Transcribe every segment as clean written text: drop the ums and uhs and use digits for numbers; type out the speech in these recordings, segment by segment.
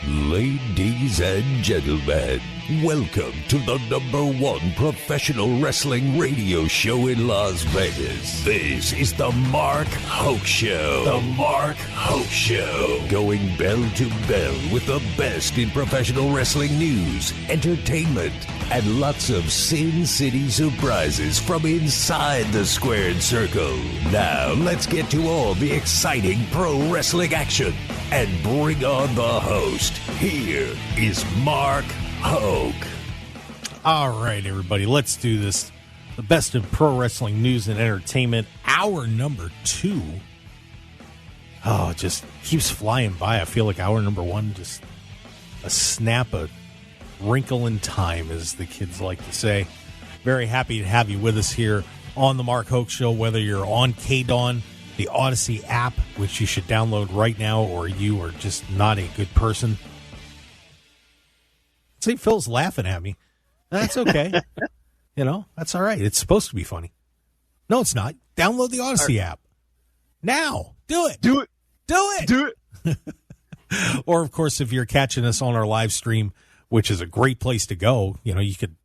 Ladies and gentlemen, welcome to the #1 professional wrestling radio show in Las Vegas. This is the Mark Hoke Show. The Mark Hoke Show. Going bell to bell with the best in professional wrestling news, entertainment, and lots of Sin City surprises from inside the squared circle. Now, let's get to all the exciting pro wrestling action and bring on the host. Here is Mark Hoke. All right, everybody, let's do this. The best of pro wrestling news and entertainment, hour number 2. Oh, it just keeps flying by. I feel like hour number 1, just a snap, a wrinkle in time, as the kids like to say. Very happy to have you with us here on the Mark Hoke Show, whether you're on KDAWN, the Odyssey app, which you should download right now, or you are just not a good person. See, Phil's laughing at me. That's okay. That's all right. It's supposed to be funny. No, it's not. Download the Odyssey app. Now. Do it. Do it. Do it. Do it. Or, of course, if you're catching us on our live stream, which is a great place to go, you could,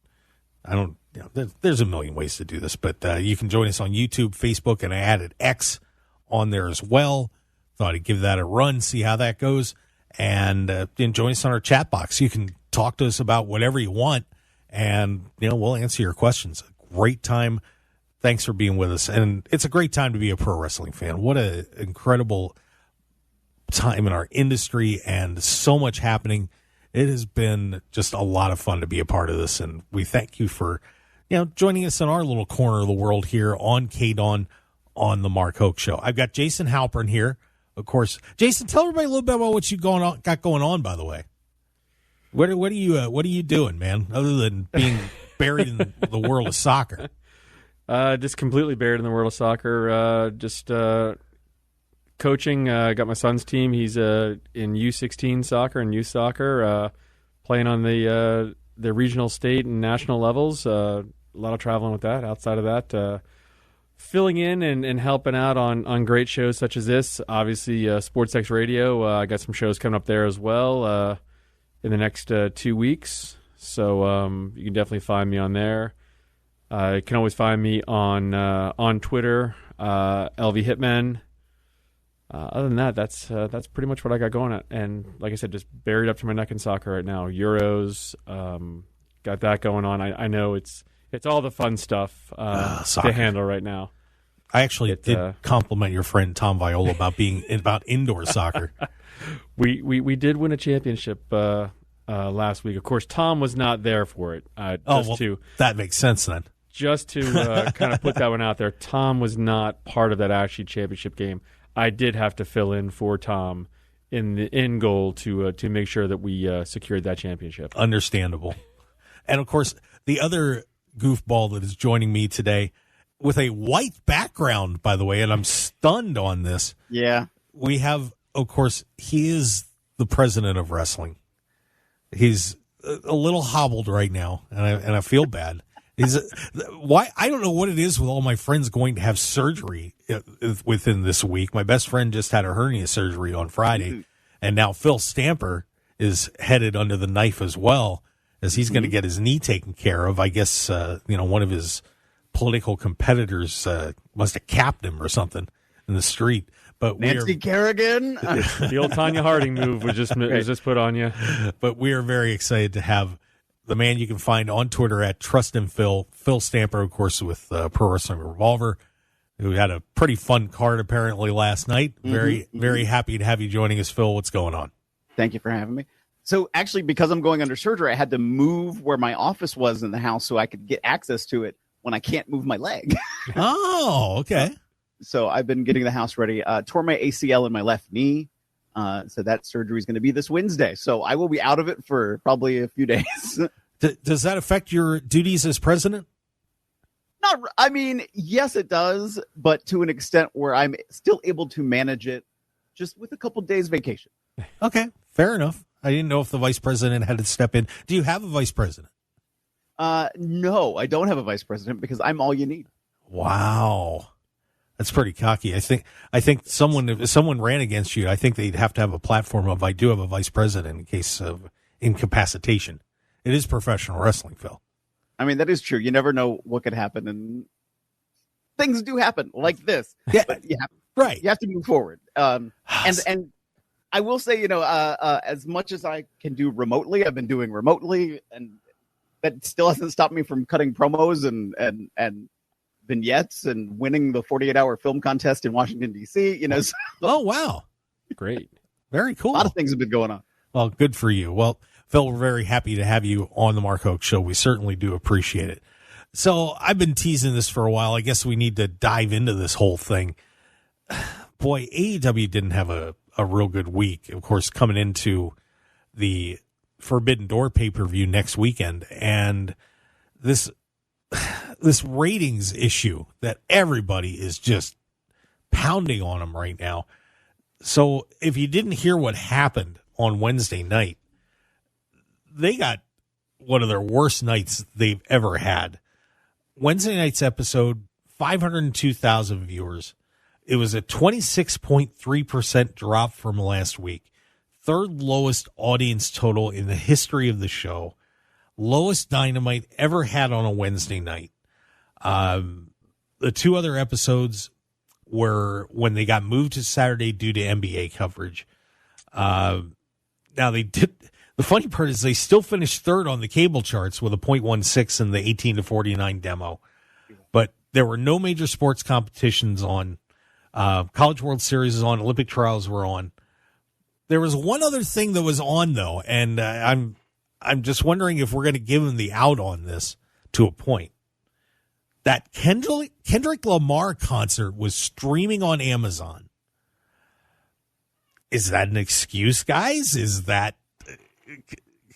there's a million ways to do this, but you can join us on YouTube, Facebook, and I added X on there as well. Thought I'd give that a run, see how that goes, and then join us on our chat box. You can talk to us about whatever you want, and we'll answer your questions. Great time. Thanks for being with us, and it's a great time to be a pro wrestling fan. What an incredible time in our industry, and so much happening. It has been just a lot of fun to be a part of this, and we thank you for joining us in our little corner of the world here on KDAWN on the Mark Hoke Show. I've got Jason Halperin here, of course. Jason, tell everybody a little bit about what you got going on. By the way, what are you doing, man? Other than being buried in the world of soccer, just completely buried in the world of soccer. Just coaching. Got my son's team. He's in U16 soccer and youth soccer, playing on the regional, state, and national levels. A lot of traveling with that. Outside of that, filling in and helping out on great shows such as this. Obviously, SportsX Radio. I got some shows coming up there as well in the next 2 weeks. So you can definitely find me on there. You can always find me on Twitter, LV Hitman. Other than that, that's pretty much what I got going on. And like I said, just buried up to my neck in soccer right now. Euros, got that going on. I know it's all the fun stuff to handle right now. I actually did compliment your friend Tom Viola about being about indoor soccer. We did win a championship last week. Of course, Tom was not there for it. That makes sense then. Just to kind of put that one out there, Tom was not part of that actually championship game. I did have to fill in for Tom in goal to make sure that we secured that championship. Understandable. And, of course, the other goofball that is joining me today with a white background, by the way, and I'm stunned on this. Yeah. We have, of course, he is the president of wrestling. He's a little hobbled right now, and I feel bad. Why? I don't know what it is with all my friends going to have surgery within this week. My best friend just had a hernia surgery on Friday, and now Phil Stamper is headed under the knife as well, as he's going to get his knee taken care of. I guess one of his political competitors must have capped him or something in the street. But Nancy Kerrigan, the old Tanya Harding move was just put on you. But we are very excited to have the man you can find on Twitter at Trust and Phil Stamper, of course, with Pro Wrestling Revolver, who had a pretty fun card apparently last night. Very happy to have you joining us, Phil. What's going on? Thank you for having me. So actually, because I'm going under surgery, I had to move where my office was in the house so I could get access to it when I can't move my leg. Oh, okay. So I've been getting the house ready. Tore my ACL in my left knee. So that surgery is going to be this Wednesday. So I will be out of it for probably a few days. Does that affect your duties as president? Yes, it does, but to an extent where I'm still able to manage it just with a couple days vacation. Okay, fair enough. I didn't know if the vice president had to step in. Do you have a vice president? No, I don't have a vice president because I'm all you need. Wow. That's pretty cocky. I think if someone ran against you, I think they'd have to have a platform of, I do have a vice president in case of incapacitation. It is professional wrestling, Phil. I mean, that is true. You never know what could happen, and things do happen like this. Yeah, but you right. You have to move forward. And I will say, as much as I can do remotely, I've been doing remotely, and that still hasn't stopped me from cutting promos and vignettes and winning the 48-hour film contest in Washington, D.C. So, oh, wow. Great. Very cool. A lot of things have been going on. Well, good for you. Well, Phil, we're very happy to have you on the Mark Hoke Show. We certainly do appreciate it. So I've been teasing this for a while. I guess we need to dive into this whole thing. Boy, AEW didn't have a real good week. Of course, coming into the Forbidden Door pay-per-view next weekend, and this ratings issue that everybody is just pounding on them right now. So if you didn't hear what happened on Wednesday night, they got one of their worst nights they've ever had. Wednesday night's episode, 502,000 viewers. It was a 26.3% drop from last week. Third lowest audience total in the history of the show. Lowest Dynamite ever had on a Wednesday night. The two other episodes were when they got moved to Saturday due to NBA coverage. Now they did. The funny part is they still finished third on the cable charts with a .16 in the 18-49 demo. But there were no major sports competitions on. College World Series is on. Olympic trials were on. There was one other thing that was on, though, and I'm just wondering if we're going to give them the out on this to a point. That Kendrick Lamar concert was streaming on Amazon. Is that an excuse, guys?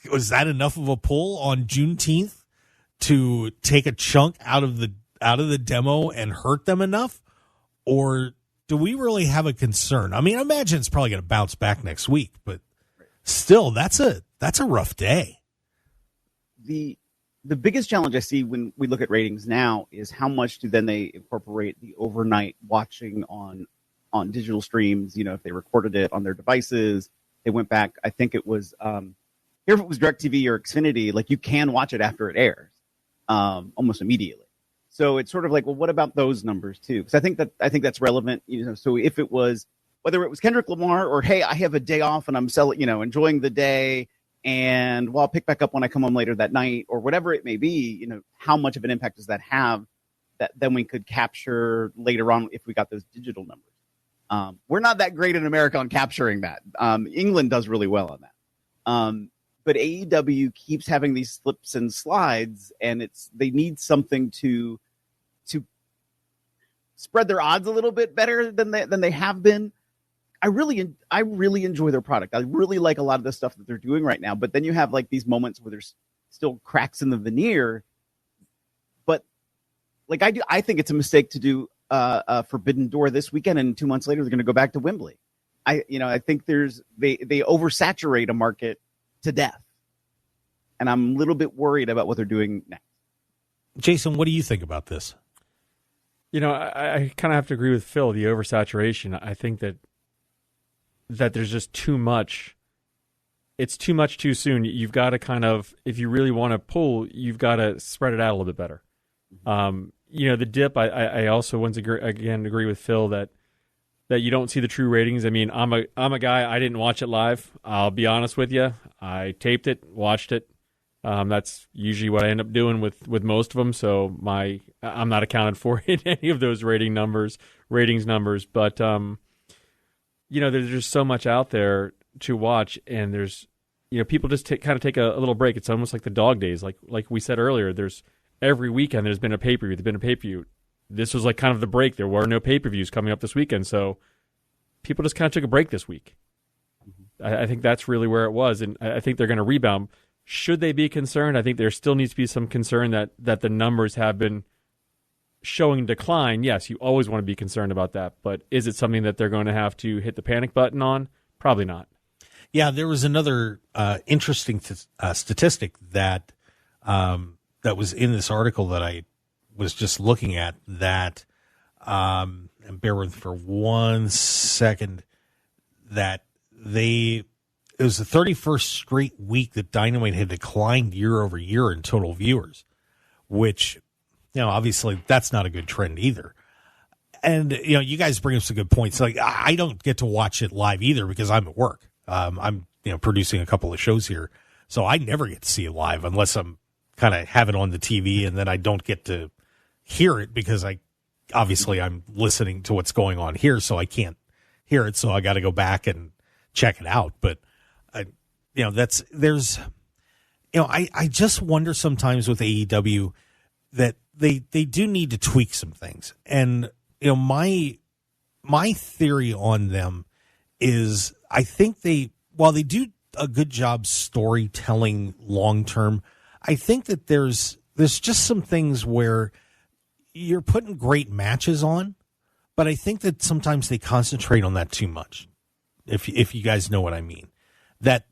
Was that enough of a pull on Juneteenth to take a chunk out of the demo and hurt them enough? Or do we really have a concern? I mean, I imagine it's probably going to bounce back next week, but still, that's a rough day. The biggest challenge I see when we look at ratings now is how much do then they incorporate the overnight watching on digital streams. If they recorded it on their devices, they went back. I think it was here if it was DirecTV or Xfinity, like you can watch it after it airs almost immediately. So it's sort of like, well, what about those numbers too? Because I think that's relevant. So if it was, whether it was Kendrick Lamar or, hey, I have a day off and I'm enjoying the day, and I'll pick back up when I come home later that night, or whatever it may be. How much of an impact does that have that then we could capture later on if we got those digital numbers? We're not that great in America on capturing that. England does really well on that. But AEW keeps having these slips and slides, and they need something to spread their odds a little bit better than they have been. I really enjoy their product. I really like a lot of the stuff that they're doing right now. But then you have like these moments where there's still cracks in the veneer. But like I think it's a mistake to do Forbidden Door this weekend, and 2 months later they're going to go back to Wembley. I think they oversaturate a market to death, and I'm a little bit worried about what they're doing next. Jason, what do you think about this? I kind of have to agree with Phil. The oversaturation. I think that there's just too much. It's too much too soon. You've got to kind of, if you really want to pull, you've got to spread it out a little bit better. The dip. I also once again agree with Phil that you don't see the true ratings. I mean, I'm a guy. I didn't watch it live. I'll be honest with you. I taped it, watched it. That's usually what I end up doing with most of them. So I'm not accounted for in any of those ratings numbers. But there's just so much out there to watch, and there's people just kind of take a little break. It's almost like the dog days, like we said earlier. There's every weekend there's been a pay-per-view. There's been a pay-per-view. This was like kind of the break. There were no pay-per-views coming up this weekend, so people just kind of took a break this week. I think that's really where it was, and I think they're going to rebound. Should they be concerned? I think there still needs to be some concern that the numbers have been showing decline. Yes, you always want to be concerned about that, but is it something that they're going to have to hit the panic button on? Probably not. Yeah, there was another interesting statistic that was in this article that I was just looking at, that and bear with for 1 second, that it was the 31st straight week that Dynamite had declined year over year in total viewers, which, obviously that's not a good trend either. And, you guys bring up some good points. Like, I don't get to watch it live either because I'm at work. I'm, producing a couple of shows here. So I never get to see it live unless I'm kind of have it on the TV, and then I don't get to hear it because I'm listening to what's going on here, so I can't hear it. So I got to go back and check it out. But, I just wonder sometimes with AEW that they do need to tweak some things. And, my theory on them is I think while they do a good job storytelling long term, I think that there's just some things where you're putting great matches on, but I think that sometimes they concentrate on that too much. If you guys know what I mean, that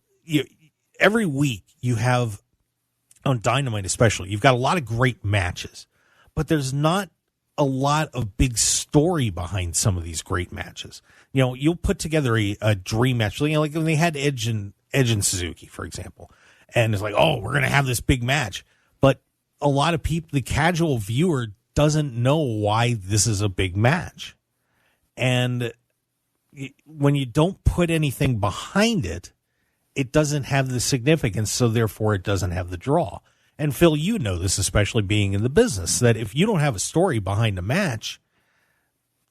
every week you have on Dynamite, especially, you've got a lot of great matches, but there's not a lot of big story behind some of these great matches. You'll put together a dream match, like when they had Edge and Suzuki, for example, and it's like, oh, we're going to have this big match. But a lot of people, the casual viewer, doesn't know why this is a big match. And when you don't put anything behind it, it doesn't have the significance, so therefore it doesn't have the draw. And Phil, you know this, especially being in the business, that if you don't have a story behind a match,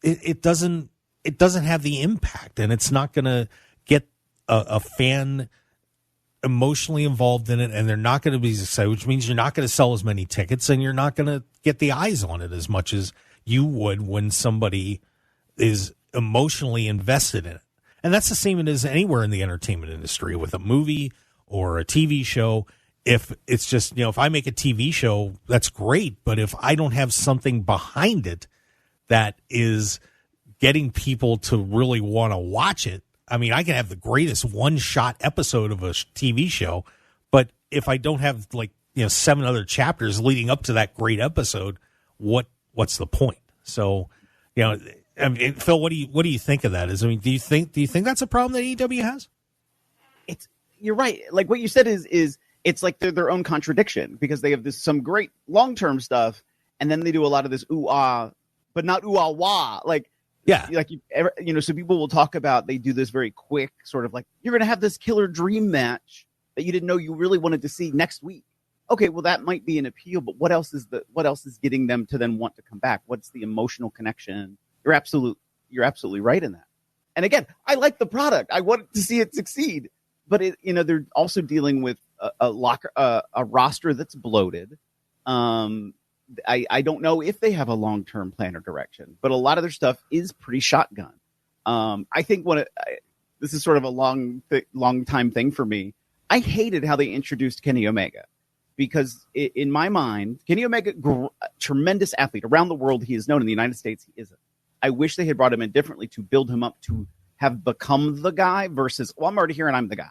it doesn't have the impact, and it's not going to get a fan emotionally involved in it, and they're not going to be excited, which means you're not going to sell as many tickets, and you're not going to get the eyes on it as much as you would when somebody is emotionally invested in it. And that's the same as anywhere in the entertainment industry with a movie or a TV show. If it's just, if I make a TV show, that's great. But if I don't have something behind it that is getting people to really want to watch it, I mean, I can have the greatest one-shot episode of a TV show, but if I don't have 7 other chapters leading up to that great episode, what's the point? So, I mean, Phil, what do you think of that? Do you think that's a problem that AEW has? You're right. Like what you said is it's like they're their own contradiction, because they have some great long-term stuff, and then they do a lot of this ooh-ah, but not ooh-ah-wah. So people will talk about, they do this very quick sort of like, you're going to have this killer dream match that you didn't know you really wanted to see next week. Okay, well, that might be an appeal, but what else is getting them to then want to come back? What's the emotional connection? You're absolutely right in that. And again, I like the product. I want to see it succeed, but they're also dealing with a roster that's bloated. I don't know if they have a long-term plan or direction, but a lot of their stuff is pretty shotgun. I think this is sort of a long time thing for me. I hated how they introduced Kenny Omega, because in my mind, Kenny Omega, tremendous athlete around the world. He is known. In the United States, he isn't. I wish they had brought him in differently to build him up to have become the guy versus, well, I'm already here and I'm the guy.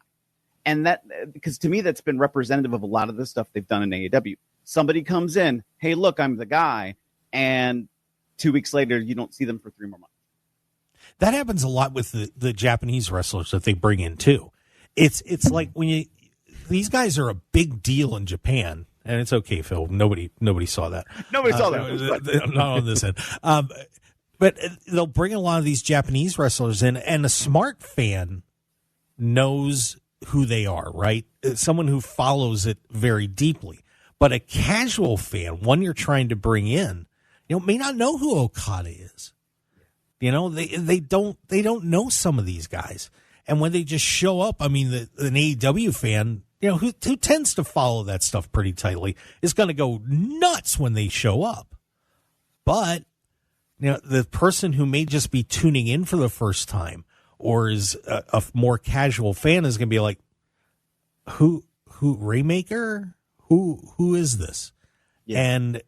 And that, because to me, that's been representative of a lot of the stuff they've done in AEW. Somebody comes in, hey, look, I'm the guy. And 2 weeks later, you don't see them for 3 more months. That happens a lot with the Japanese wrestlers that they bring in too. It's like when these guys are a big deal in Japan, and it's okay, Phil. Nobody saw that. Nobody saw that. Not on this end. But they'll bring a lot of these Japanese wrestlers in, and a smart fan knows who they are, right? Someone who follows it very deeply. But a casual fan, one you're trying to bring in, may not know who Okada is. They don't know some of these guys. And when they just show up, I mean, an AEW fan, who tends to follow that stuff pretty tightly, is going to go nuts when they show up. But the person who may just be tuning in for the first time, or is a more casual fan, is going to be like, who Raymaker? Who is this? Yeah. And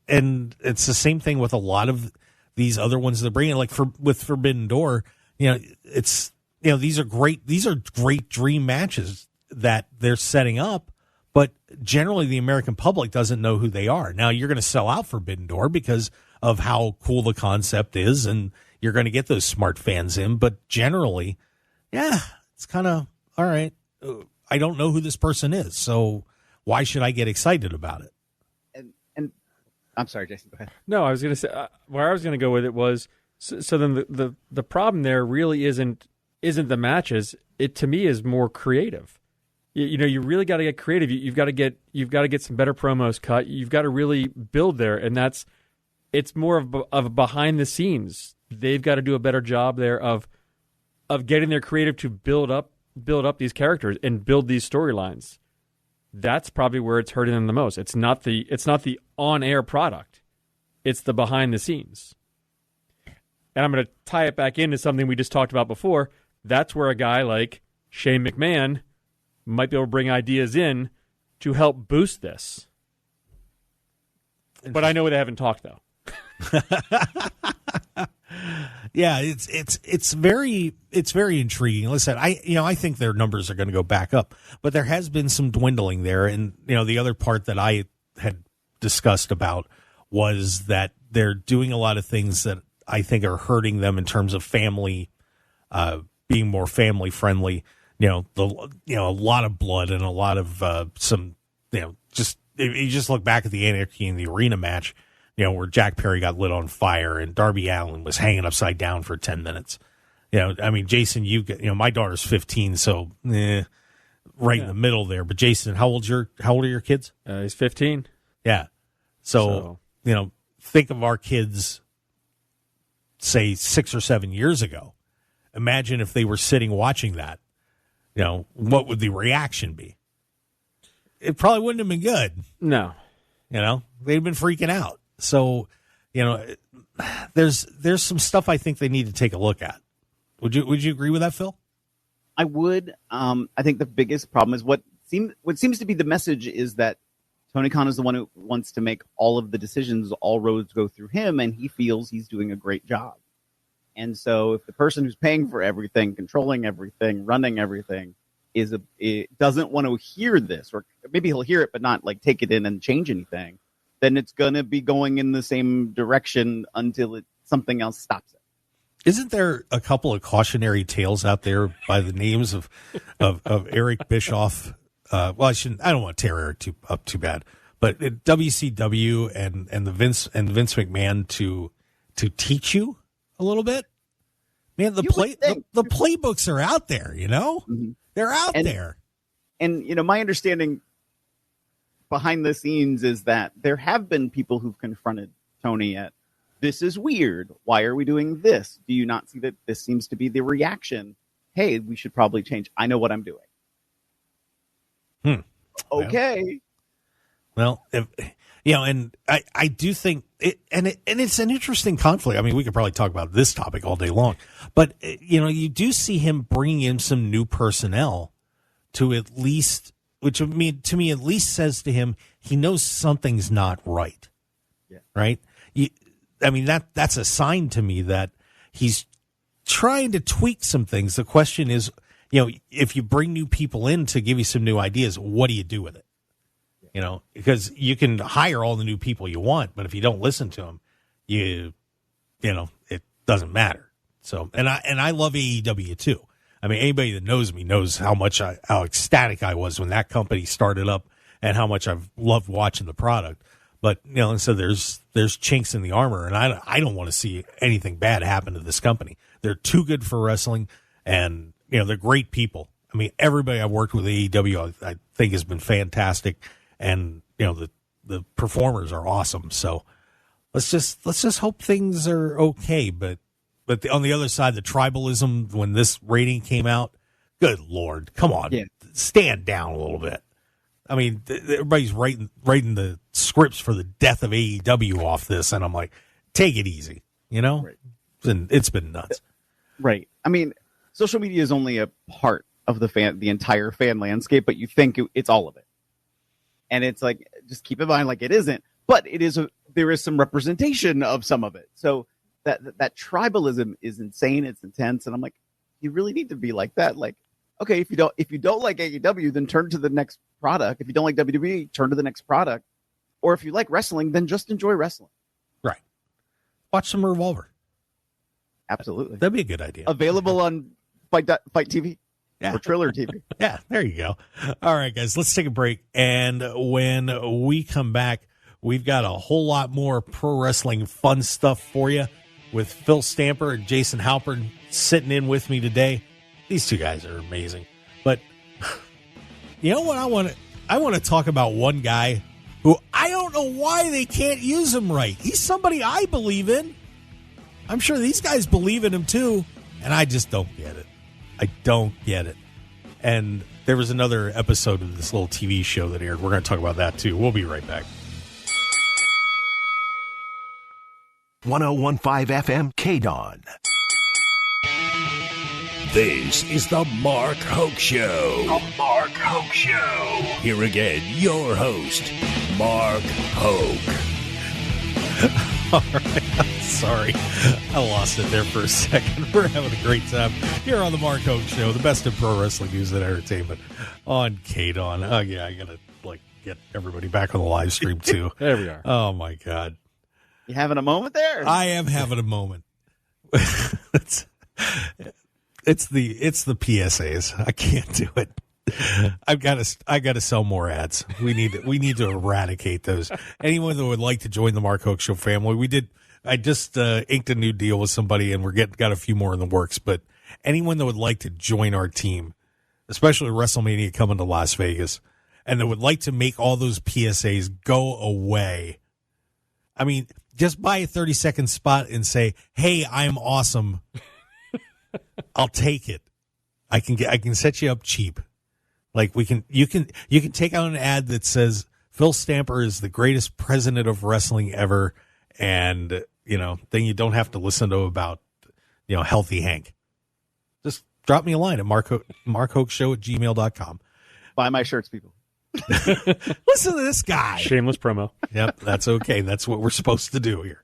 and it's the same thing with a lot of these other ones they're bringing. Like with Forbidden Door, it's these are great dream matches that they're setting up, but generally the American public doesn't know who they are. Now you're going to sell out Forbidden Door because of how cool the concept is, and you're going to get those smart fans in. But generally, yeah, it's kind of, all right, I don't know who this person is, so why should I get excited about it? And I'm sorry, Jason, go ahead. No, I was going to say, where I was going to go with it was, so then the problem there really isn't the matches. It, to me, is more creative. You really got to get creative. You've got to get some better promos cut. You've got to really build there, and it's more of behind the scenes. They've got to do a better job there of getting their creative to build up these characters and build these storylines. That's probably where it's hurting them the most. It's not the on-air product. It's the behind the scenes. And I'm going to tie it back into something we just talked about before. That's where a guy like Shane McMahon might be able to bring ideas in to help boost this. But I know they haven't talked, though. Yeah, it's very intriguing. Listen, I think their numbers are going to go back up, but there has been some dwindling there. And the other part that I had discussed about was that they're doing a lot of things that I think are hurting them in terms of family, being more family friendly. A lot of blood and a lot of some, just if you just look back at the Anarchy in the Arena match, where Jack Perry got lit on fire and Darby Allin was hanging upside down for 10 minutes. Jason, my daughter's 15, so right in the middle there. But Jason, how old are your kids? He's 15. Yeah. So think of our kids, say 6 or 7 years ago. Imagine if they were sitting watching that. What would the reaction be? It probably wouldn't have been good. No. They'd been freaking out. So, there's some stuff I think they need to take a look at. Would you agree with that, Phil? I would. I think the biggest problem is what seems to be the message is that Tony Khan is the one who wants to make all of the decisions, all roads go through him, and he feels he's doing a great job. And so if the person who's paying for everything, controlling everything, running everything doesn't want to hear this, or maybe he'll hear it but not like take it in and change anything, then it's going to be going in the same direction until something else stops it. Isn't there a couple of cautionary tales out there by the names of Eric Bischoff? I don't want to tear Eric up too bad, but WCW and the Vince McMahon to teach you a little bit. Man, the playbooks are out there, Mm-hmm. They're out there. And my understanding behind the scenes is that there have been people who've confronted Tony at, this is weird. Why are we doing this? Do you not see that this seems to be the reaction? Hey, we should probably change. I know what I'm doing. Okay. Well, and I do think it, and it's an interesting conflict. I mean, we could probably talk about this topic all day long, but you do see him bringing in some new personnel to at least, which to me at least says to him he knows something's not right. Yeah. Right. That's a sign to me that he's trying to tweak some things. The question is, if you bring new people in to give you some new ideas, what do you do with it? Because you can hire all the new people you want, but if you don't listen to them, it doesn't matter. So, and I love AEW too. I mean, anybody that knows me knows how ecstatic I was when that company started up and how much I've loved watching the product. But, so there's chinks in the armor, and I don't want to see anything bad happen to this company. They're too good for wrestling, and, they're great people. I mean, everybody I've worked with AEW, I think has been fantastic. And, the performers are awesome. So let's just hope things are okay. But on the other side, the tribalism, when this rating came out, good Lord, come on, stand down a little bit. I mean, everybody's writing the scripts for the death of AEW off this. And I'm like, take it easy, Right. It's been nuts. Right. I mean, social media is only a part of the entire fan landscape, but you think it's all of it. And it's like, just keep in mind, like, it isn't, but there is some representation of some of it. So that tribalism is insane. It's intense. And I'm like, you really need to be like that. Like, okay, if you don't like AEW, then turn to the next product. If you don't like WWE, turn to the next product. Or if you like wrestling, then just enjoy wrestling. Right. Watch some Revolver. Absolutely. That'd be a good idea. Available on Fight TV or Triller TV. Yeah, there you go. All right, guys, let's take a break. And when we come back, we've got a whole lot more pro wrestling fun stuff for you with Phil Stamper and Jason Halperin sitting in with me today. These two guys are amazing. But you know what I want to talk about one guy who I don't know why they can't use him right. He's somebody I believe in. I'm sure these guys believe in him too, and I just don't get it. I don't get it. And there was another episode of this little TV show that aired. We're going to talk about that too. We'll be right back. 101.5 FM KDAWN. This is the Mark Hoke Show. The Mark Hoke Show. Here again, your host, Mark Hoke. All right, I'm sorry. I lost it there for a second. We're having a great time here on the Mark Hoke Show, the best in pro wrestling news and entertainment on KDAWN. Oh, yeah, I got to get everybody back on the live stream, too. There we are. Oh, my God. You having a moment there? I am having a moment. It's the PSAs. I can't do it. I got to sell more ads. We need to eradicate those. Anyone that would like to join the Mark Hoke Show family, I just inked a new deal with somebody, and got a few more in the works. But anyone that would like to join our team, especially WrestleMania coming to Las Vegas, and that would like to make all those PSAs go away, I mean, just buy a 30-second spot and say, "Hey, I'm awesome." I'll take it. I can set you up cheap. Like you can take out an ad that says Phil Stamper is the greatest president of wrestling ever, and then you don't have to listen to about Healthy Hank. Just drop me a line at markhokeshow@gmail.com. Buy my shirts, people. Listen to this guy. Shameless promo. Yep, that's okay. That's what we're supposed to do here.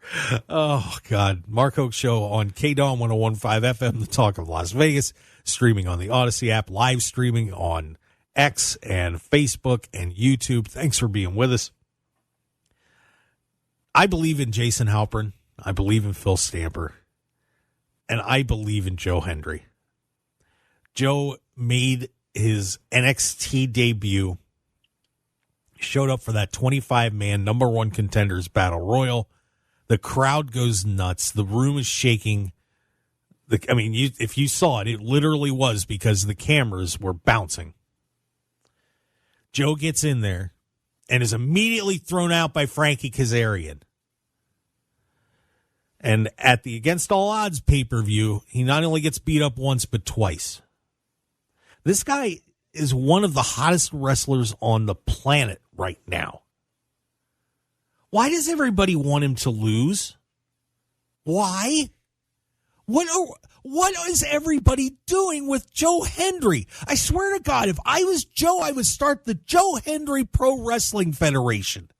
Oh, God. Mark Hoke Show on KDAWN 101.5 FM, the talk of Las Vegas, streaming on the Odyssey app, live streaming on X and Facebook and YouTube. Thanks for being with us. I believe in Jason Halperin. I believe in Phil Stamper. And I believe in Joe Hendry. Joe made his NXT debut, showed up for that 25-man number one contenders battle royal. The crowd goes nuts. The room is shaking. If you saw it, it literally was because the cameras were bouncing. Joe gets in there and is immediately thrown out by Frankie Kazarian. And at the Against All Odds pay-per-view, he not only gets beat up once, but twice. This guy is one of the hottest wrestlers on the planet right now. Why does everybody want him to lose? Why? What is everybody doing with Joe Hendry? I swear to God, if I was Joe, I would start the Joe Hendry Pro Wrestling Federation.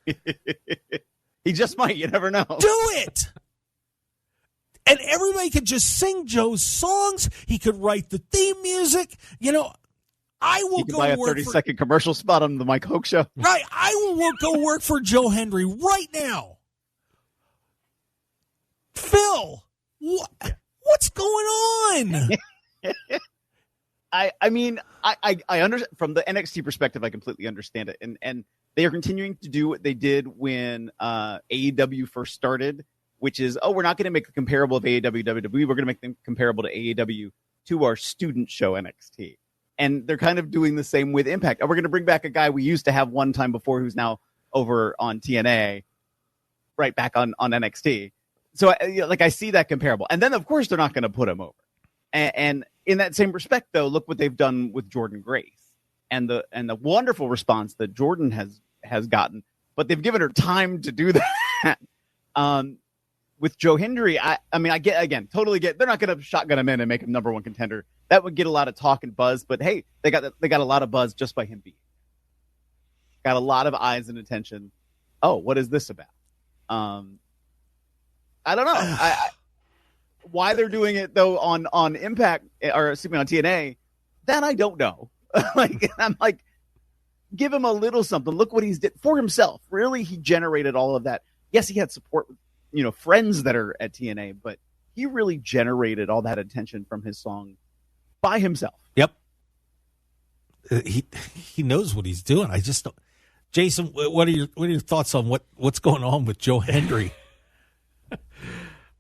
He just might. You never know. Do it. And everybody could just sing Joe's songs. He could write the theme music. I will go buy a work 30-second commercial spot on the Mike Hoke Show. Right. I will go work for Joe Hendry right now. Phil, what's going on? I understand from the NXT perspective. I completely understand it, and they are continuing to do what they did when AEW first started, which is, we're not going to make a comparable of AEW WWE. We're going to make them comparable to AEW to our student show NXT. And they're kind of doing the same with Impact. We're going to bring back a guy we used to have one time before who's now over on TNA, right back on NXT. So I see that comparable. And then, of course, they're not going to put him over. And in that same respect, though, look what they've done with Jordan Grace and the wonderful response that Jordan has gotten. But they've given her time to do that. With Joe Hendry, I totally get. They're not going to shotgun him in and make him number one contender. That would get a lot of talk and buzz. But hey, they got a lot of buzz just by him being. Got a lot of eyes and attention. Oh, what is this about? I don't know. Why they're doing it though on Impact or excuse me on TNA, that I don't know. I'm like, give him a little something. Look what he's did for himself. Really, he generated all of that. Yes, he had support friends that are at TNA, but he really generated all that attention from his song by himself. Yep. He knows what he's doing. I just don't. Jason, what are your thoughts on what's going on with Joe Hendry?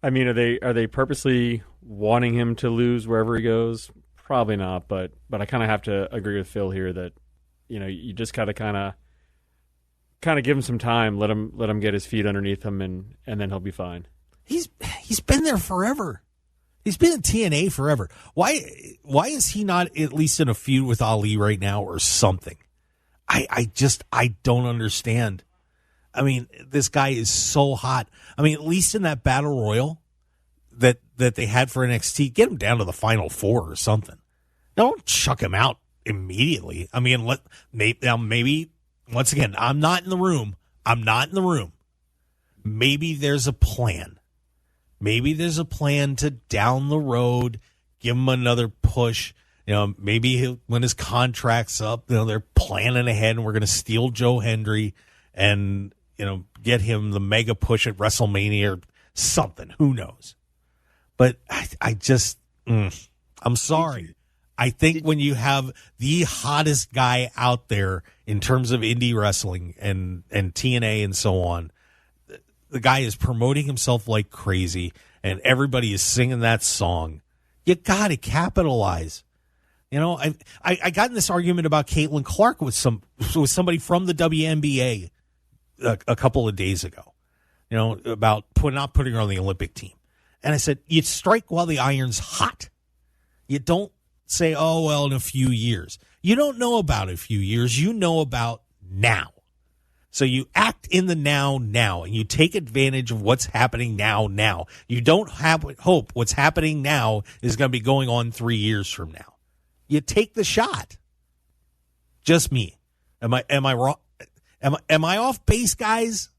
I mean, are they purposely wanting him to lose wherever he goes? Probably not, but I kind of have to agree with Phil here that you just gotta kind of give him some time, let him get his feet underneath him, and then he'll be fine. He's been there forever. He's been in TNA forever. Why is he not at least in a feud with Ali right now or something? I don't understand. I mean, this guy is so hot. I mean, at least in that battle royal that they had for NXT, get him down to the final 4 or something. Don't chuck him out immediately. I mean, maybe once again, I'm not in the room. Maybe there's a plan. Maybe there's a plan to down the road, give him another push. Maybe when his contract's up, they're planning ahead and we're going to steal Joe Hendry and, get him the mega push at WrestleMania or something. Who knows? But I'm sorry. I think when you have the hottest guy out there in terms of indie wrestling and TNA and so on, the guy is promoting himself like crazy and everybody is singing that song. You got to capitalize. I got in this argument about Caitlin Clark with somebody from the WNBA a couple of days ago, about not putting her on the Olympic team. And I said, you strike while the iron's hot. You don't say, oh, well, in a few years. You don't know about a few years. You know about now. So you act in the now, and you take advantage of what's happening now. You don't hope what's happening now is going to be going on 3 years from now. You take the shot. Just me. Am I wrong? Am I off base, guys?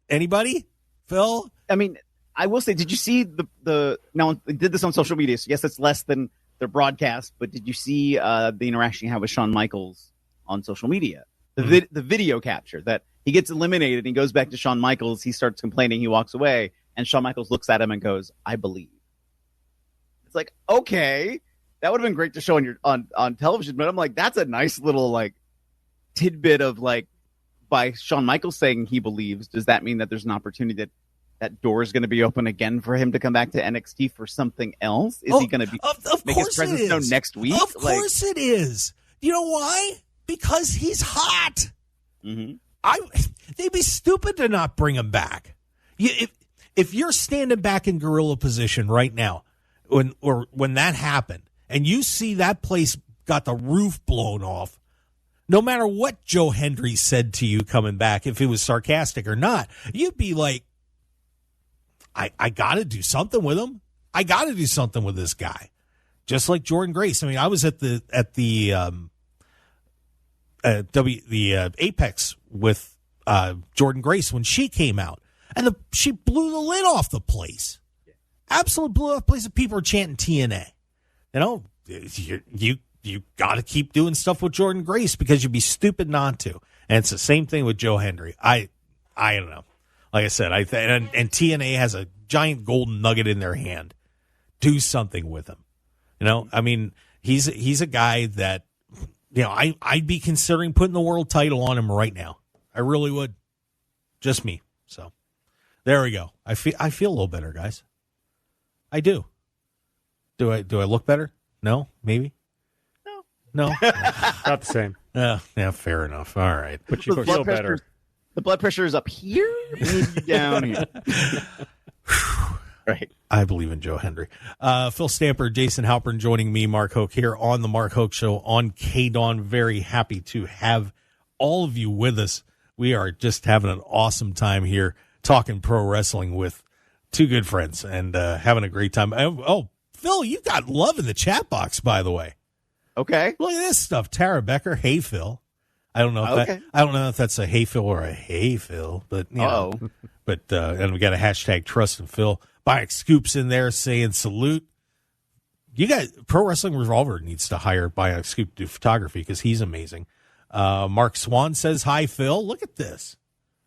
Anybody? Phil? I mean, I will say, did you see now they did this on social media, so yes, it's less than their broadcast, but did you see the interaction you have with Shawn Michaels on social media? The video capture that he gets eliminated and he goes back to Shawn Michaels, he starts complaining, he walks away, and Shawn Michaels looks at him and goes, I believe. It's like, okay, that would have been great to show on television, but I'm like, that's a nice little tidbit of by Shawn Michaels saying he believes, does that mean that there's an opportunity that door is going to be open again for him to come back to NXT for something else? Is he going to be make his presence known next week? Of course it is. You know why? Because he's hot. Mm-hmm. They'd be stupid to not bring him back. If you're standing back in gorilla position right now, when that happened, and you see that place got the roof blown off, no matter what Joe Hendry said to you coming back, if it was sarcastic or not, you'd be like, I got to do something with him. I got to do something with this guy. Just like Jordan Grace. I mean, I was at the Apex with Jordan Grace when she came out, and she blew the lid off the place. Absolutely blew off the place. People are chanting TNA. You got to keep doing stuff with Jordan Grace because you'd be stupid not to. And it's the same thing with Joe Hendry. I don't know. Like I said, and TNA has a giant golden nugget in their hand. Do something with him. I mean, he's a guy that, I'd be considering putting the world title on him right now. I really would. Just me. So there we go. I feel a little better, guys. I do. Do I look better? No, maybe. No. Not the same. Yeah, fair enough. All right. But you feel better. The blood pressure is up here, maybe down here. Right. I believe in Joe Hendry. Phil Stamper, Jason Halperin joining me, Mark Hoke, here on the Mark Hoke Show on KDAWN. Very happy to have all of you with us. We are just having an awesome time here talking pro wrestling with two good friends and having a great time. Oh, Phil, you got love in the chat box, by the way. Okay. Look at this stuff. Tara Becker, hey, Phil. I don't know if that's a hey Phil or a hey Phil, but but and we got a hashtag Trust and Phil. Bionic Scoop's in there saying salute. You got Pro Wrestling Revolver needs to hire Bionic Scoop to do photography because he's amazing. Mark Swan says hi Phil. Look at this.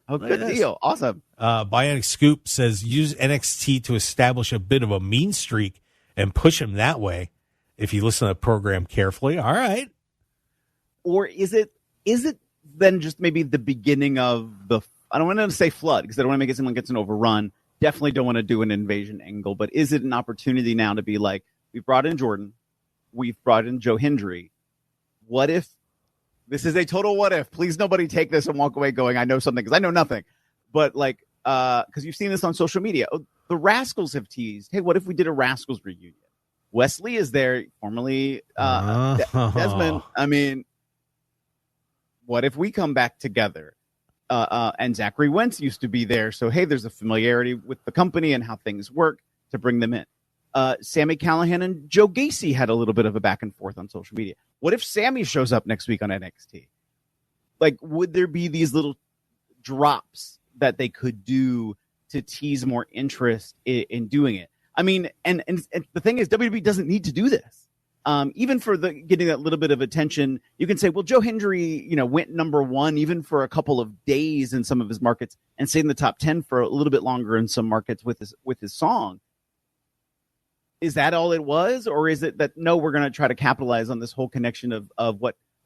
Oh, good deal. Awesome. Bionic Scoop says use NXT to establish a bit of a mean streak and push him that way. If you listen to the program carefully, all right. Or is it then just maybe the beginning of the? I don't want to say flood because I don't want to make it seem like it's an overrun. Definitely don't want to do an invasion angle, but is it an opportunity now to be like, we've brought in Jordan, we've brought in Joe Hendry. What if this is a total what if? Please nobody take this and walk away going, I know something, because I know nothing. But like, because you've seen this on social media. Oh, the Rascals have teased, hey, what if we did a Rascals reunion? Wesley is there, formerly Desmond. I mean, what if we come back together? And Zachary Wentz used to be there. So, hey, there's a familiarity with the company and how things work to bring them in. Sammy Callahan and Joe Gacy had a little bit of a back and forth on social media. What if Sammy shows up next week on NXT? Like, would there be these little drops that they could do to tease more interest in doing it? I mean, and the thing is, WWE doesn't need to do this. Even for getting that little bit of attention, you can say, well, Joe Hendry, went number one even for a couple of days in some of his markets and stayed in the top 10 for a little bit longer in some markets with his song. Is that all it was? Or is it that, no, we're going to try to capitalize on this whole connection of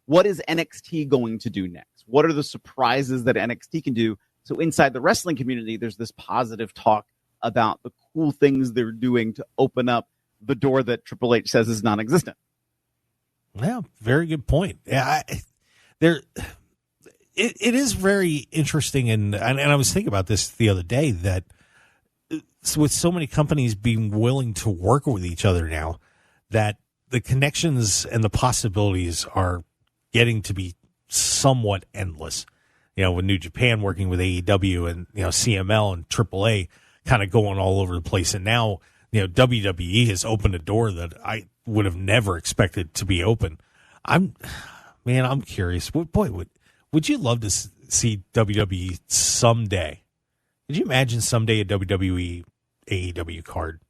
what is NXT going to do next? What are the surprises that NXT can do? So inside the wrestling community, there's this positive talk about the cool things they're doing to open up the door that Triple H says is non-existent. Yeah, very good point. Yeah, it is very interesting, and I was thinking about this the other day, that with so many companies being willing to work with each other now, that the connections and the possibilities are getting to be somewhat endless. With New Japan working with AEW and CML and AAA kind of going all over the place, and now WWE has opened a door that I would have never expected to be open. I'm curious. Boy, would you love to see WWE someday? Could you imagine someday a WWE AEW card?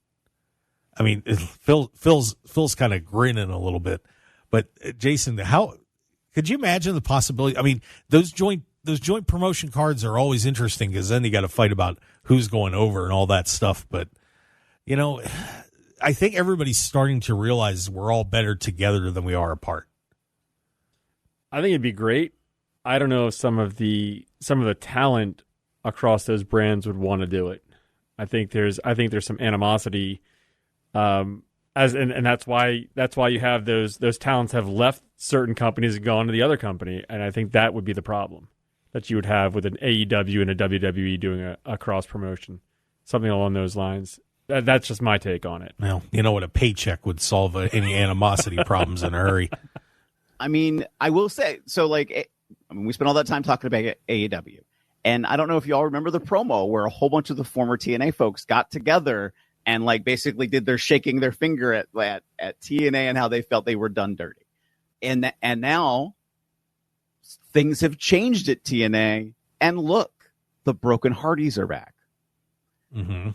I mean, Phil's kind of grinning a little bit, but Jason, how could you imagine the possibility? I mean, those joint promotion cards are always interesting because then you got to fight about who's going over and all that stuff, but. I think everybody's starting to realize we're all better together than we are apart. I think it'd be great. I don't know if some of the talent across those brands would want to do it. I think there's some animosity, and that's why you have those talents have left certain companies and gone to the other company, and I think that would be the problem that you would have with an AEW and a WWE doing a cross promotion, something along those lines. That's just my take on it. Well, you know what? A paycheck would solve any animosity problems in a hurry. I mean, I will say, so we spent all that time talking about AEW. And I don't know if y'all remember the promo where a whole bunch of the former TNA folks got together and basically did their shaking their finger at TNA and how they felt they were done dirty. And now things have changed at TNA. And look, the Broken Hardys are back. Mm-hmm.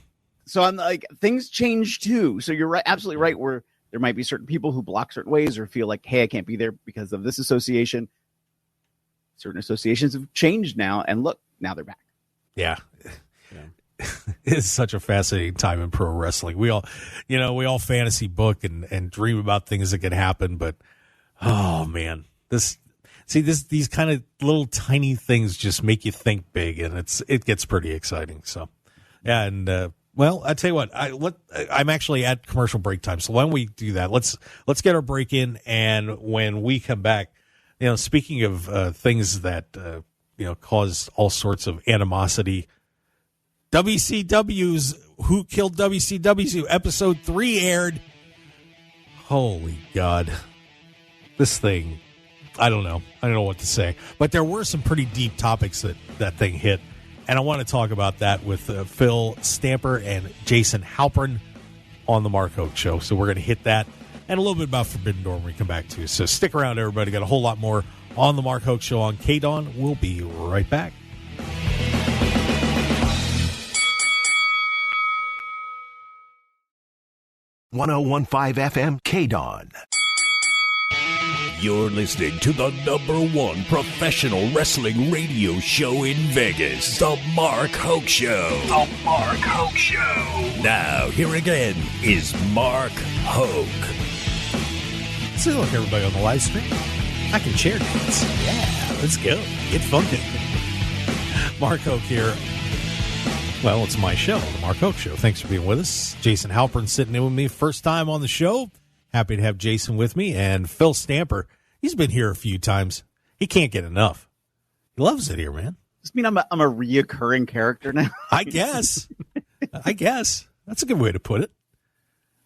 So I'm like, things change too. So you're right, absolutely right. Where there might be certain people who block certain ways or feel like, hey, I can't be there because of this association. Certain associations have changed now, and look, now they're back. Yeah. It's such a fascinating time in pro wrestling. We all fantasy book and dream about things that could happen, but oh man, these kind of little tiny things just make you think big, and it gets pretty exciting. So yeah, and. Well, I tell you what, I'm actually at commercial break time, so why don't we do that? Let's get our break in, and when we come back, speaking of things that cause all sorts of animosity, WCW's Who Killed WCW episode 3 aired. Holy God, this thing, I don't know what to say, but there were some pretty deep topics that thing hit. And I want to talk about that with Phil Stamper and Jason Halperin on the Mark Hoke Show. So we're going to hit that and a little bit about Forbidden Door when we come back too. So stick around, everybody. Got a whole lot more on the Mark Hoke Show on KDAWN. We'll be right back. .1015 FM KDAWN. You're listening to the #1 professional wrestling radio show in Vegas, The Mark Hoke Show. The Mark Hoke Show. Now, here again is Mark Hoke. So look, everybody on the live stream. I can chair dance. Yeah, let's go. Get funky. Mark Hoke here. Well, it's my show, The Mark Hoke Show. Thanks for being with us. Jason Halperin sitting in with me. First time on the show. Happy to have Jason with me. And Phil Stamper. He's been here a few times. He can't get enough. He loves it here, man. Does this mean I'm a reoccurring character now? I guess. That's a good way to put it.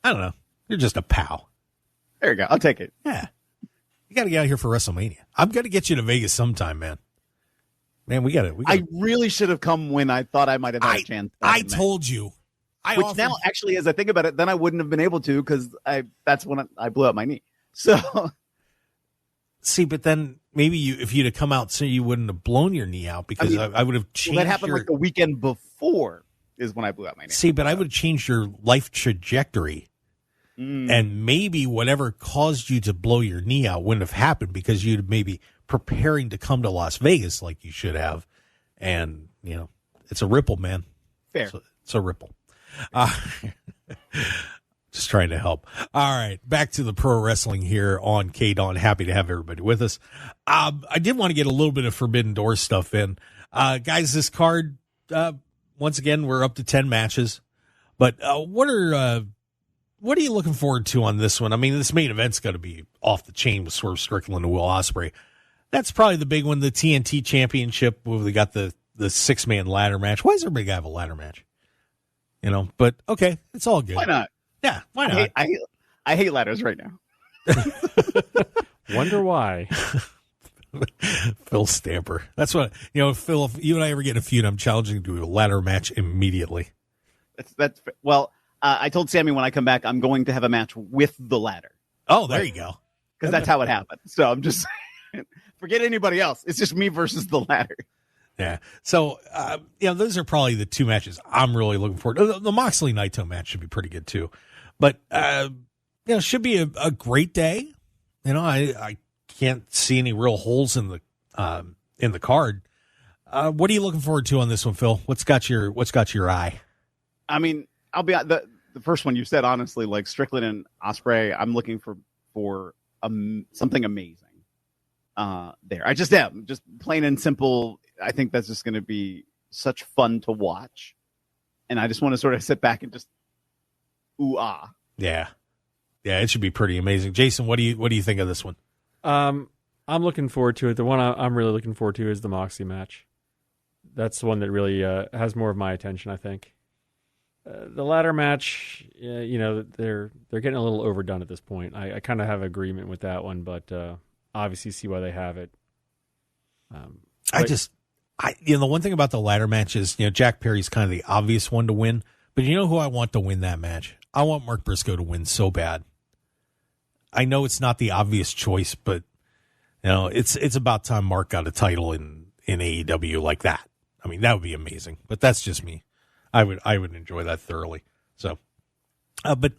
I don't know. You're just a pal. There you go. I'll take it. Yeah. You got to get out here for WrestleMania. I'm going to get you to Vegas sometime, man. Man, we got it. I really should have come when I thought I might have had a chance. I told you. Now, actually, as I think about it, then I wouldn't have been able to because that's when I blew up my knee. So, see, but then maybe if you'd have come out, so you wouldn't have blown your knee out because I would have changed. That happened like the weekend before is when I blew up my knee. See, but I would have changed your life trajectory. And maybe whatever caused you to blow your knee out wouldn't have happened because you'd maybe preparing to come to Las Vegas like you should have. And, it's a ripple, man. Fair. It's a ripple. Just trying to help. All right. Back to the pro wrestling here on KDAWN. Happy to have everybody with us. I did want to get a little bit of Forbidden Door stuff in. Guys, this card, once again, we're up to 10 matches. But what are you looking forward to on this one? I mean, this main event's got to be off the chain with Swerve Strickland and Will Ospreay. That's probably the big one, the TNT Championship, where we got the 6-man ladder match. Why does everybody gotta have a ladder match? But okay, it's all good. Why not? Yeah, why not? I hate ladders right now. Wonder why. Phil Stamper. That's what, Phil, if you and I ever get in a feud, I'm challenging you to do a ladder match immediately. I told Sammy when I come back, I'm going to have a match with the ladder. Oh, there you go. Because that's how it happened. So I'm just saying, forget anybody else. It's just me versus the ladder. Yeah. So, those are probably the two matches I'm really looking forward to. The Moxley Naito match should be pretty good too. But, should be a great day. I can't see any real holes in the card. What are you looking forward to on this one, Phil? What's got your eye? I mean, I'll be the first one you said, honestly, like Strickland and Ospreay, I'm looking for something amazing there. I just am. Just plain and simple. I think that's just going to be such fun to watch. And I just want to sort of sit back and just ooh-ah. Yeah. Yeah, it should be pretty amazing. Jason, what do you think of this one? I'm looking forward to it. The one I'm really looking forward to is the Moxie match. That's the one that really has more of my attention, I think. The ladder match, they're getting a little overdone at this point. I kind of have agreement with that one, but obviously see why they have it. The one thing about the ladder match is, Jack Perry's kind of the obvious one to win, but you know who I want to win that match? I want Mark Briscoe to win so bad. I know it's not the obvious choice, but it's about time Mark got a title in AEW like that. I mean, that would be amazing, but that's just me. I would enjoy that thoroughly. So, but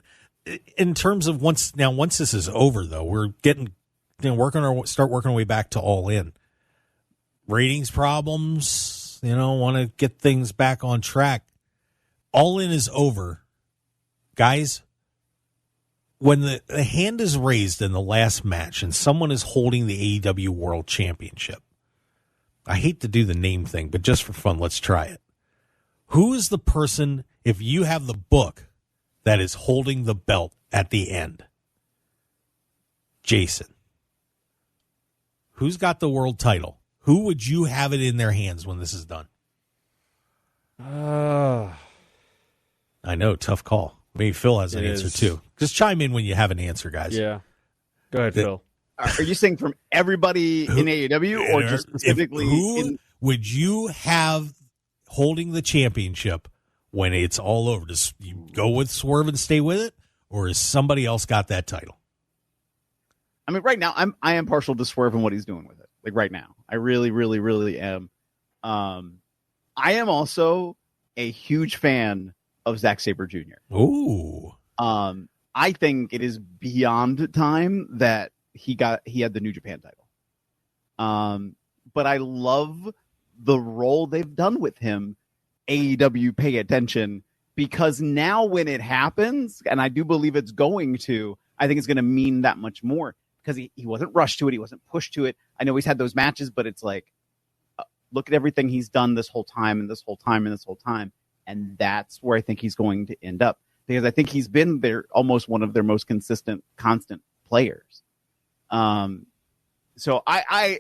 in terms of once this is over, though, we're getting start working our way back to All In. Ratings problems, want to get things back on track. All In is over, guys. When the hand is raised in the last match and someone is holding the AEW World Championship, I hate to do the name thing, but just for fun, let's try it. Who is the person, if you have the book, that is holding the belt at the end? Jason. Who's got the world title? Who would you have it in their hands when this is done? I know, tough call. Maybe Phil has an answer too. Just chime in when you have an answer, guys. Yeah. Go ahead, Phil. Are you saying from everybody in AEW or just specifically? Who would you have holding the championship when it's all over? Does you go with Swerve and stay with it, or has somebody else got that title? I mean, right now I am partial to Swerve and what he's doing with it. Like right now, I really, really, really am. I am also a huge fan of Zack Sabre Jr. Ooh. I think it is beyond time that he had the New Japan title. But I love the role they've done with him. AEW, pay attention, because now when it happens, and I do believe it's going to, I think it's going to mean that much more, because he wasn't rushed to it. He wasn't pushed to it. I know he's had those matches, but it's like, look at everything he's done this whole time and this whole time and this whole time. And that's where I think he's going to end up, because I think he's been almost one of their most constant players. So I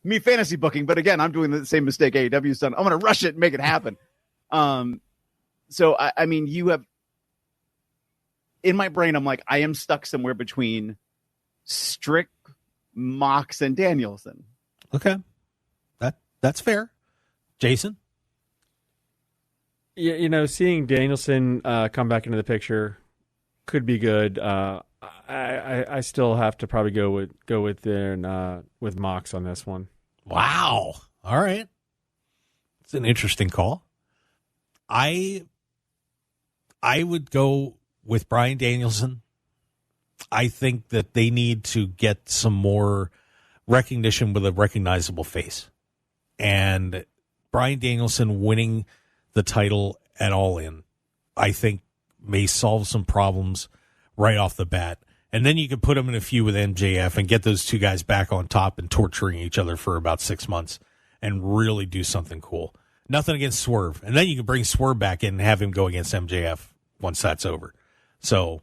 me fantasy booking, but again, I'm doing the same mistake AEW's done. I'm going to rush it and make it happen. So I mean, you have, in my brain, I'm like, I am stuck somewhere between Strick, Mox, and Danielson. Okay. That's fair. Jason? Yeah, seeing Danielson come back into the picture could be good. I still have to probably go with Mox on this one. Wow. All right. It's an interesting call. I would go with Bryan Danielson. I think that they need to get some more recognition with a recognizable face. And Bryan Danielson winning the title at All In, I think, may solve some problems right off the bat. And then you can put him in a feud with MJF and get those two guys back on top and torturing each other for about 6 months and really do something cool. Nothing against Swerve. And then you can bring Swerve back in and have him go against MJF once that's over. So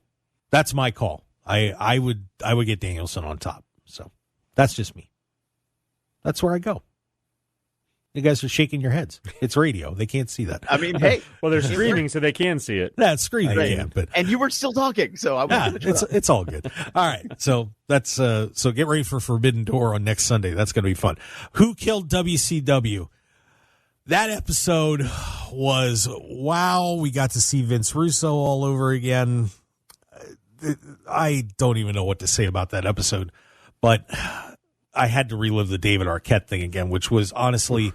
that's my call. I would get Danielson on top. So that's just me. That's where I go. You guys are shaking your heads. It's radio. They can't see that. I mean, hey. Well, they're streaming, so they can see it. Yeah, it's screening. Yeah, but and you were still talking, so I was it's all good. All right, so that's so get ready for Forbidden Door on next Sunday. That's going to be fun. Who Killed WCW? That episode was wow. We got to see Vince Russo all over again. I don't even know what to say about that episode, but I had to relive the David Arquette thing again, which was honestly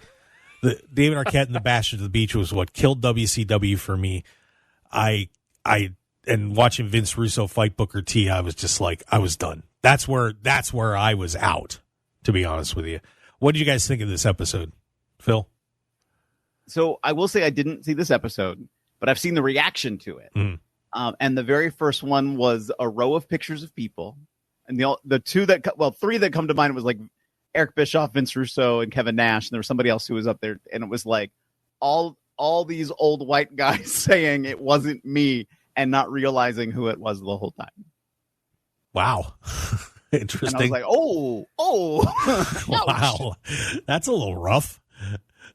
the David Arquette and the Bash at the Beach was what killed WCW for me. And watching Vince Russo fight Booker T, I was just like, I was done. That's where I was out, to be honest with you. What did you guys think of this episode, Phil? So I will say I didn't see this episode, but I've seen the reaction to it. Mm. And the very first one was a row of pictures of people. And the three that come to mind was like Eric Bischoff, Vince Russo, and Kevin Nash. And there was somebody else who was up there. And it was like all these old white guys saying it wasn't me and not realizing who it was the whole time. Wow. Interesting. And I was like, oh. Wow. That's a little rough.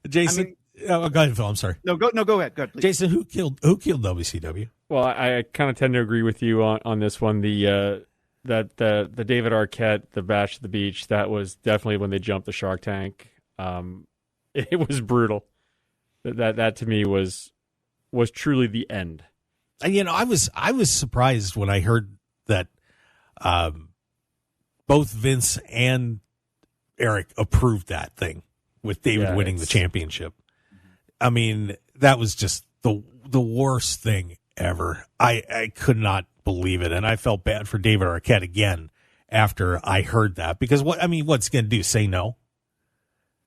Jason, go ahead, Phil. I'm sorry. No, go ahead. Go ahead, please. Jason, who killed WCW? Well, I kind of tend to agree with you on this one. The David Arquette, the Bash at the Beach, that was definitely when they jumped the Shark Tank. It was brutal. That to me was truly the end. And I was surprised when I heard that both Vince and Eric approved that thing with David winning the championship. I mean, that was just the worst thing ever. I could not believe it, and I felt bad for David Arquette again after I heard that, because what's he going to do? Say no?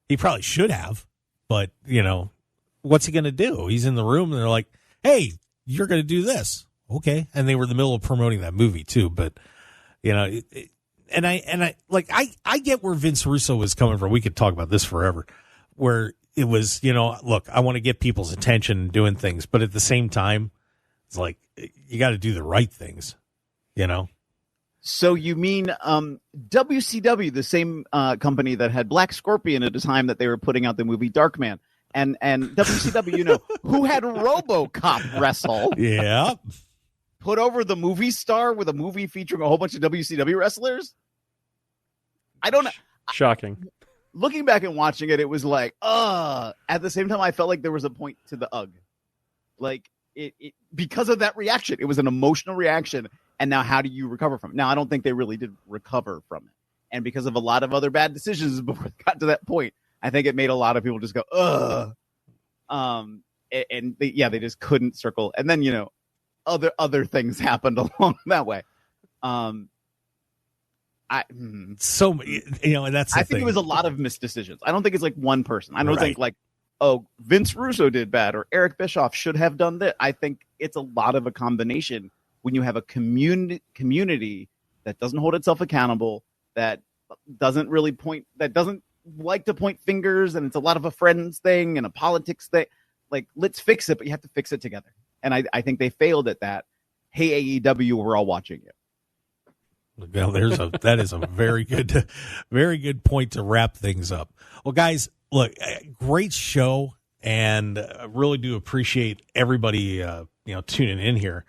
He probably should have, but what's he going to do? He's in the room and they're like, "Hey, you're going to do this." Okay. And they were in the middle of promoting that movie too, but I get where Vince Russo was coming from. We could talk about this forever, where it was, look, I want to get people's attention and doing things, but at the same time, it's like, you got to do the right things, So you mean WCW, the same company that had Black Scorpion at the time that they were putting out the movie Darkman, and WCW, who had RoboCop wrestle? Yeah. Put over the movie star with a movie featuring a whole bunch of WCW wrestlers? I don't know. Shocking. Looking back and watching it, it was like, at the same time, I felt like there was a point to the ugh. Like, it because of that reaction. It was an emotional reaction. And now how do you recover from it? Now, I don't think they really did recover from it. And because of a lot of other bad decisions before it got to that point, I think it made a lot of people just go, ugh. They just couldn't circle. And then, other things happened along that way. So, and that's the I think thing. it was a lot of missed decisions. I don't think it's like one person. I don't Right. think like, oh, Vince Russo did bad or Eric Bischoff should have done that. I think it's a lot of a combination when you have a community that doesn't hold itself accountable, that doesn't really that doesn't like to point fingers, and it's a lot of a friends thing and a politics thing. Like, let's fix it, but you have to fix it together. And I think they failed at that. Hey, AEW, we're all watching you. Well, that is a very good point to wrap things up. Well, guys, look, great show, and I really do appreciate everybody, tuning in here.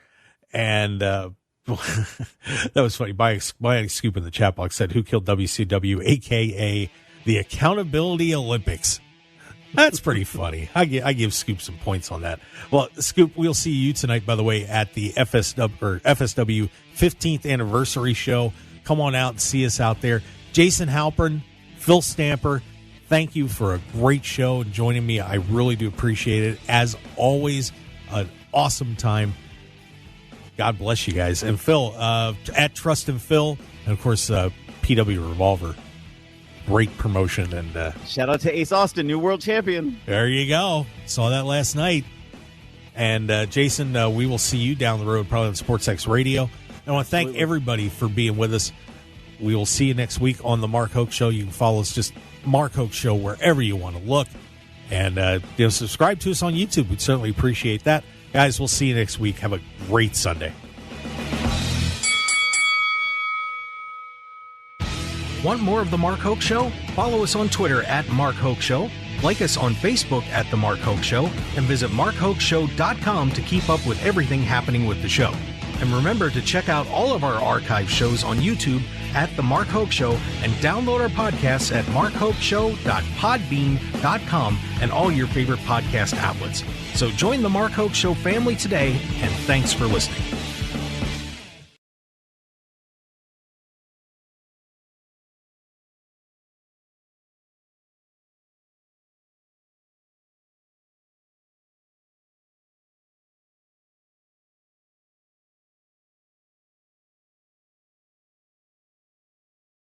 And that was funny. Buying Scoop in the chat box said, "Who killed WCW, aka the Accountability Olympics?" That's pretty funny. I give Scoop some points on that. Well, Scoop, we'll see you tonight, by the way, at the FSW 15th anniversary show. Come on out and see us out there. Jason Halperin, Phil Stamper, thank you for a great show and joining me. I really do appreciate it. As always, an awesome time. God bless you guys. And Phil, at Trust and Phil, and of course, PW Revolver. Great promotion. And shout out to Ace Austin, new world champion. There you go. Saw that last night. And Jason, we will see you down the road, probably on SportsX Radio. I want to thank everybody for being with us. We will see you next week on the Mark Hoke Show. You can follow us, just Mark Hoke Show, wherever you want to look. And subscribe to us on YouTube. We'd certainly appreciate that. Guys, we'll see you next week. Have a great Sunday. Want more of The Mark Hoke Show? Follow us on Twitter at Mark Hoke Show, like us on Facebook at The Mark Hoke Show, and visit markhokeshow.com to keep up with everything happening with the show. And remember to check out all of our archive shows on YouTube at The Mark Hoke Show, and download our podcasts at markhokeshow.podbean.com and all your favorite podcast outlets. So join The Mark Hoke Show family today, and thanks for listening.